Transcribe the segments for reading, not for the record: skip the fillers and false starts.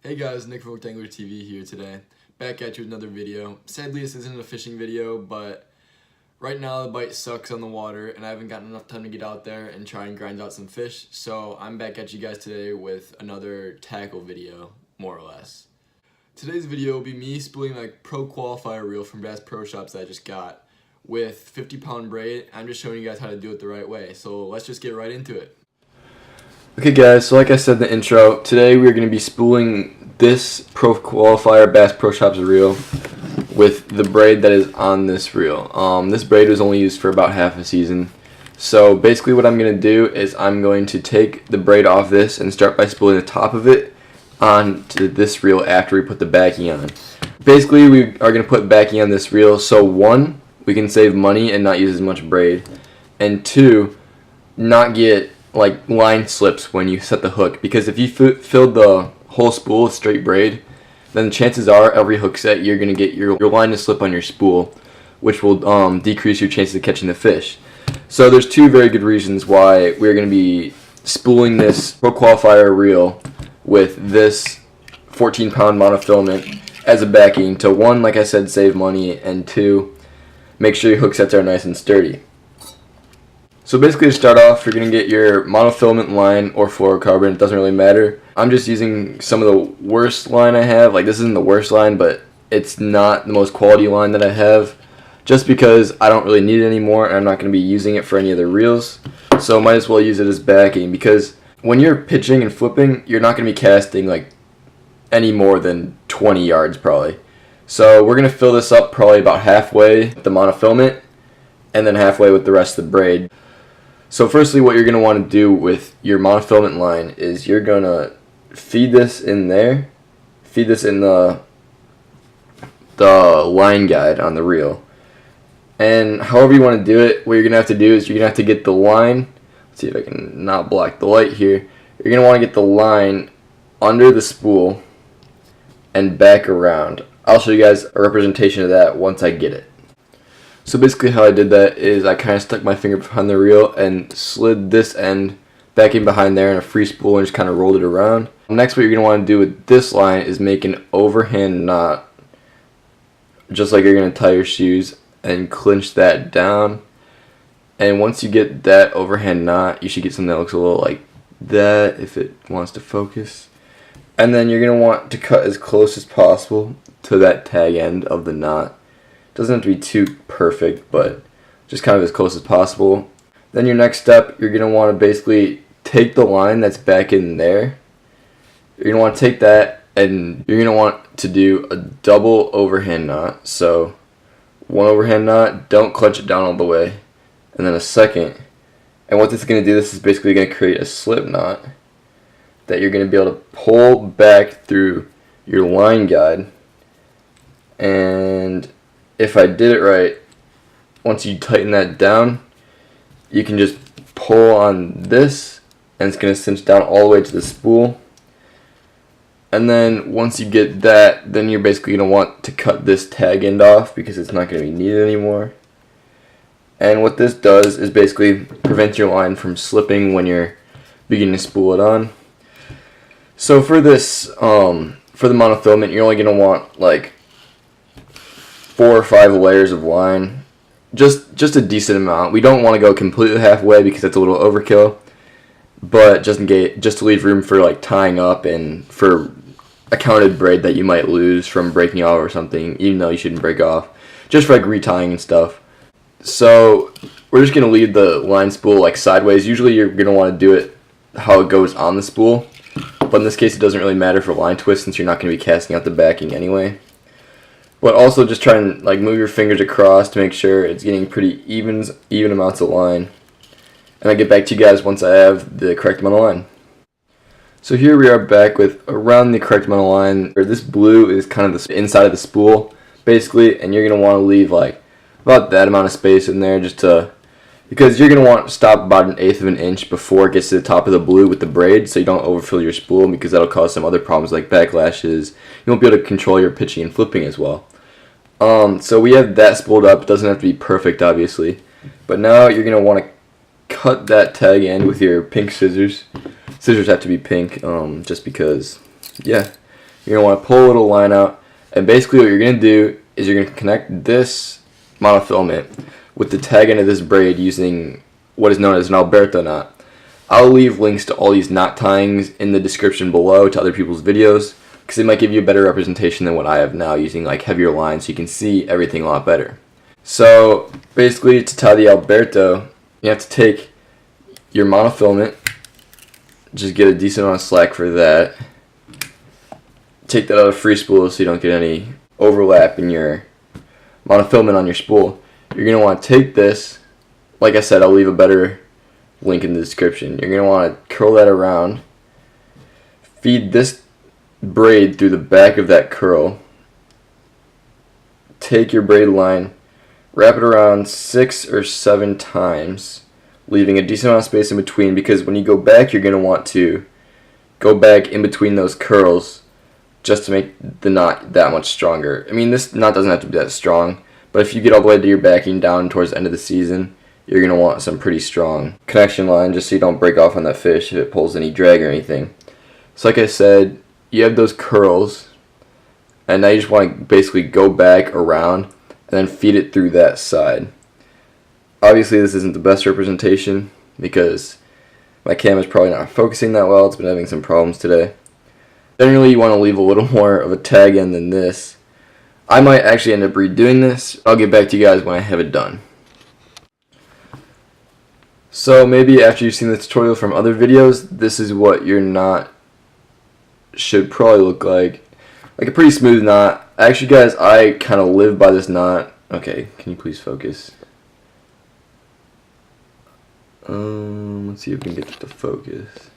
Hey guys, Nick from Rectangular TV here today. Back at you with another video. Sadly, this isn't a fishing video, but right now the bite sucks on the water and I haven't gotten enough time to get out there and try and grind out some fish. So I'm back at you guys today with another tackle video, more or less. Today's video will be me spooling my Pro Qualifier reel from Bass Pro Shops that I just got with 50-pound braid. I'm just showing you guys how to do it the right way. So let's just get right into it. Okay guys, so like I said in the intro, today we're going to be spooling this Pro Qualifier Bass Pro Shops reel with the braid that is on this reel. This braid was only used for about half a season. So basically what I'm going to do is I'm going to take the braid off this and start by spooling the top of it onto this reel after we put the backing on. Basically we are going to put backing on this reel so one, we can save money and not use as much braid, and two, not get like line slips when you set the hook, because if you filled the whole spool with straight braid, then chances are every hook set you're going to get your line to slip on your spool, which will decrease your chances of catching the fish. So there's two very good reasons why we're going to be spooling this Pro Qualifier reel with this 14-pound monofilament as a backing to, one, like I said, save money, and two, make sure your hook sets are nice and sturdy. So basically to start off, you're going to get your monofilament line or fluorocarbon, it doesn't really matter. I'm just using some of the worst line I have. Like, this isn't the worst line, but it's not the most quality line that I have, just because I don't really need it anymore and I'm not going to be using it for any other reels. So might as well use it as backing, because when you're pitching and flipping, you're not going to be casting like any more than 20 yards probably. So we're going to fill this up probably about halfway with the monofilament and then halfway with the rest of the braid. So firstly, what you're going to want to do with your monofilament line is you're going to feed this in there, feed this in the line guide on the reel. And however you want to do it, what you're going to have to do is you're going to have to get the line, let's see if I can not block the light here, you're going to want to get the line under the spool and back around. I'll show you guys a representation of that once I get it. So basically how I did that is I kind of stuck my finger behind the reel and slid this end back in behind there in a free spool and just kind of rolled it around. Next, what you're going to want to do with this line is make an overhand knot, just like you're going to tie your shoes, and clinch that down. And once you get that overhand knot, you should get something that looks a little like that if it wants to focus. And then you're going to want to cut as close as possible to that tag end of the knot. Doesn't have to be too perfect, but just kind of as close as possible. Then your next step, you're going to want to basically take the line that's back in there. You're going to want to take that and you're going to want to do a double overhand knot. So one overhand knot, don't clutch it down all the way, and then a second. And what this is going to do, this is basically going to create a slip knot that you're going to be able to pull back through your line guide. And if I did it right, once you tighten that down, you can just pull on this and it's going to cinch down all the way to the spool. And then once you get that, then you're basically going to want to cut this tag end off because it's not going to be needed anymore. And what this does is basically prevent your line from slipping when you're beginning to spool it on. So for this, for the monofilament, you're only going to want like 4 or 5 layers of line, just a decent amount. We don't want to go completely halfway because that's a little overkill, but just to leave room for like tying up and for a counted braid that you might lose from breaking off or something, even though you shouldn't break off, just for like retying and stuff. So we're just going to leave the line spool like sideways. Usually you're going to want to do it how it goes on the spool, but in this case it doesn't really matter for line twist since you're not going to be casting out the backing anyway. But also just try and like move your fingers across to make sure it's getting pretty even amounts of line. And I'll get back to you guys once I have the correct amount of line. So here we are back with around the correct amount of line. This blue is kind of the inside of the spool basically, and you're going to want to leave like about that amount of space in there because you're going to want to stop about 1/8 of an inch before it gets to the top of the blue with the braid, so you don't overfill your spool, because that'll cause some other problems like backlashes. You won't be able to control your pitching and flipping as well. So we have that spooled up. It doesn't have to be perfect obviously, but now you're going to want to cut that tag end with your pink scissors. Scissors have to be pink, just because, yeah. you're going to want to pull a little line out, and basically what you're going to do is you're going to connect this monofilament with the tag end of this braid using what is known as an Alberto knot. I'll leave links to all these knot tyings in the description below to other people's videos, because it might give you a better representation than what I have now, using like heavier lines so you can see everything a lot better. So basically, to tie the Alberto, you have to take your monofilament, just get a decent amount of slack for that. Take that out of free spool so you don't get any overlap in your monofilament on your spool. You're going to want to take this, like I said, I'll leave a better link in the description. You're going to want to curl that around, feed this braid through the back of that curl, take your braid line, wrap it around 6 or 7 times, leaving a decent amount of space in between, because when you go back, you're going to want to go back in between those curls just to make the knot that much stronger. I mean, this knot doesn't have to be that strong, but if you get all the way to your backing down towards the end of the season, you're going to want some pretty strong connection line just so you don't break off on that fish if it pulls any drag or anything. So like I said, you have those curls, and now you just want to basically go back around and then feed it through that side. Obviously this isn't the best representation because my camera's probably not focusing that well. It's been having some problems today. Generally you want to leave a little more of a tag end than this. I might actually end up redoing this. I'll get back to you guys when I have it done. So maybe after you've seen the tutorial from other videos, this is what your knot should probably look like. Like a pretty smooth knot. Actually guys, I kind of live by this knot. Okay, can you please focus? Let's see if we can get it to focus.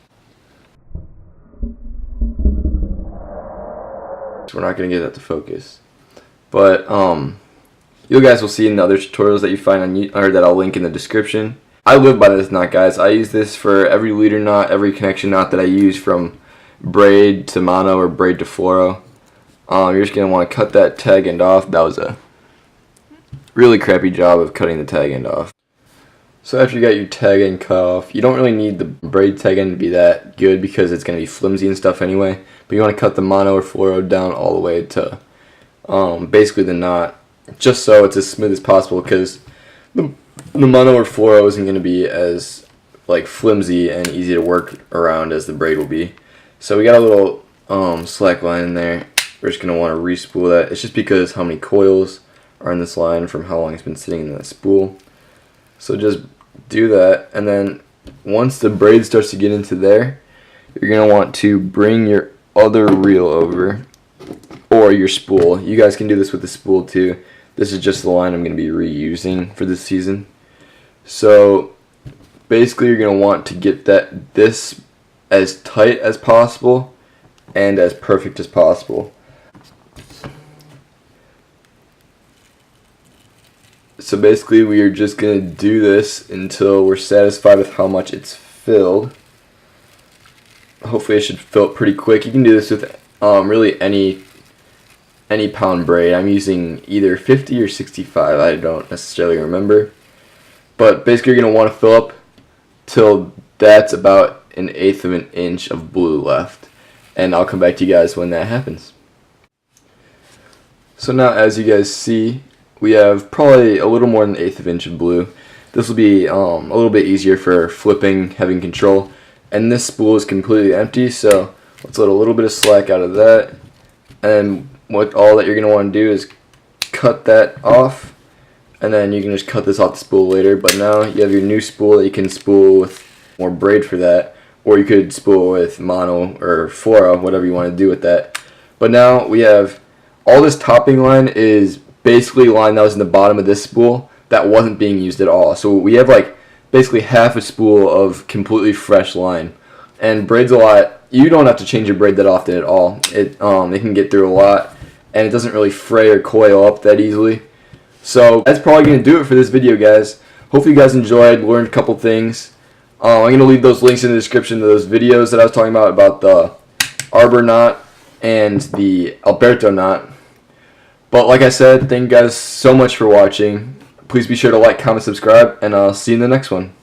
So we're not going to get that to focus. But you guys will see in the other tutorials that you find on or that I'll link in the description. I live by this knot, guys. I use this for every leader knot, every connection knot that I use, from braid to mono or braid to fluoro. You're just going to want to cut that tag end off. That was a really crappy job of cutting the tag end off. So after you got your tag end cut off, you don't really need the braid tag end to be that good because it's going to be flimsy and stuff anyway. But you want to cut the mono or fluoro down all the way to basically the knot, just so it's as smooth as possible, because the mono or fluoro isn't going to be as like flimsy and easy to work around as the braid will be. So we got a little slack line in there. We're just going to want to re-spool that. It's just because how many coils are in this line from how long it's been sitting in that spool. So just do that, and then once the braid starts to get into there, you're going to want to bring your other reel over, or your spool. You guys can do this with the spool too. This is just the line I'm going to be reusing for this season. So basically you're going to want to get this as tight as possible and as perfect as possible. So basically we are just going to do this until we're satisfied with how much it's filled. Hopefully it should fill it pretty quick. You can do this with really any pound braid. I'm using either 50 or 65, I don't necessarily remember. But basically you're going to want to fill up till that's about 1/8 of an inch of blue left. And I'll come back to you guys when that happens. So now, as you guys see, we have probably a little more than 1/8 of an inch of blue. This will be a little bit easier for flipping, having control. And this spool is completely empty, so let's let a little bit of slack out of that. And all that you're going to want to do is cut that off, and then you can just cut this off the spool later. But now you have your new spool that you can spool with more braid for that, or you could spool with mono or fluoro, whatever you want to do with that. But now we have all this topping line is basically line that was in the bottom of this spool that wasn't being used at all. So we have like basically half a spool of completely fresh line. And braid's a lot. You don't have to change your braid that often at all. It can get through a lot, and it doesn't really fray or coil up that easily. So that's probably going to do it for this video, guys. Hopefully you guys enjoyed, learned a couple things. I'm going to leave those links in the description to those videos that I was talking about the Arbor Knot and the Alberto Knot. But like I said, thank you guys so much for watching. Please be sure to like, comment, subscribe, and I'll see you in the next one.